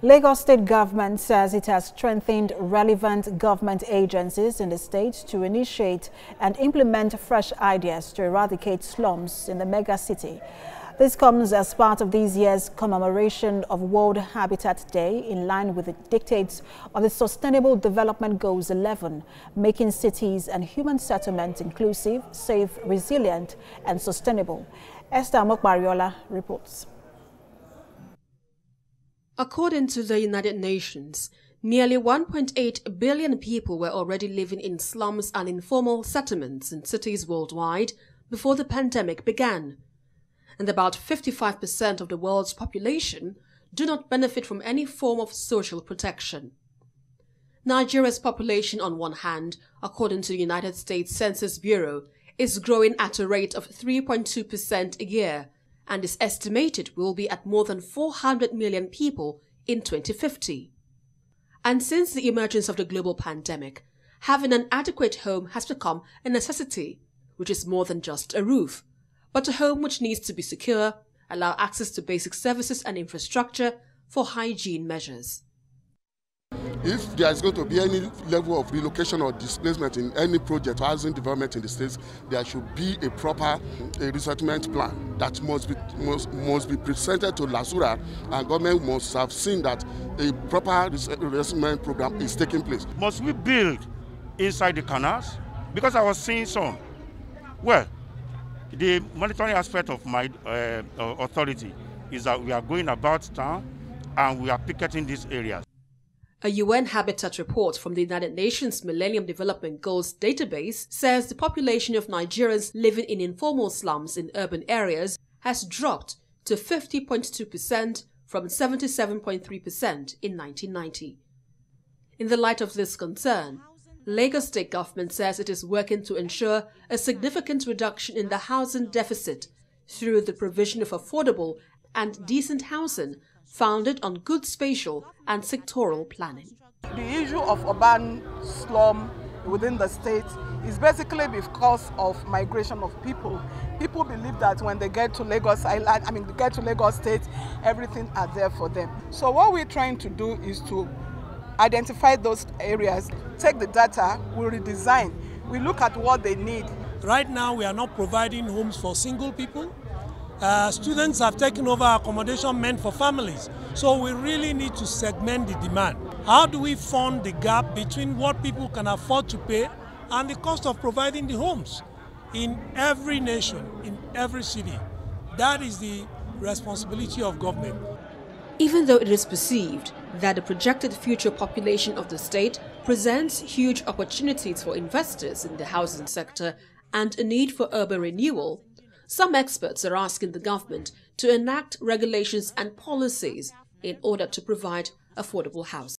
Lagos State government says it has strengthened relevant government agencies in the state to initiate and implement fresh ideas to eradicate slums in the mega city. This comes as part of this year's commemoration of World Habitat Day, in line with the dictates of the Sustainable Development Goals 11, making cities and human settlements inclusive, safe, resilient, and sustainable. Esther Mokbariola reports. According to the United Nations, nearly 1.8 billion people were already living in slums and informal settlements in cities worldwide before the pandemic began. And about 55% of the world's population do not benefit from any form of social protection. Nigeria's population, on one hand, according to the United States Census Bureau, is growing at a rate of 3.2% a year, and is estimated will be at more than 400 million people in 2050. And since the emergence of the global pandemic, having an adequate home has become a necessity, which is more than just a roof, but a home which needs to be secure, allow access to basic services and infrastructure for hygiene measures. If there is going to be any level of relocation or displacement in any project or housing development in the states, there should be a proper resettlement plan that must be presented to LASURA, and government must have seen that a proper resettlement program is taking place. Must we build inside the canals? Because I was seeing some. Well, the monitoring aspect of my authority is that we are going about town and we are picketing these areas. A UN Habitat report from the United Nations Millennium Development Goals database says the population of Nigerians living in informal slums in urban areas has dropped to 50.2% from 77.3% in 1990. In the light of this concern, Lagos State government says it is working to ensure a significant reduction in the housing deficit through the provision of affordable and decent housing founded on good spatial and sectoral planning. The issue of urban slum within the state is basically because of migration of people. People believe that when they get to Lagos Island, they get to Lagos State, everything are there for them. So what we're trying to do is to identify those areas, take the data, we redesign, we look at what they need. Right now we are not providing homes for single people. Students have taken over accommodation meant for families. So we really need to segment the demand. How do we fund the gap between what people can afford to pay and the cost of providing the homes? In every nation, in every city, that is the responsibility of government. Even though it is perceived that the projected future population of the state presents huge opportunities for investors in the housing sector and a need for urban renewal, some experts are asking the government to enact regulations and policies in order to provide affordable housing.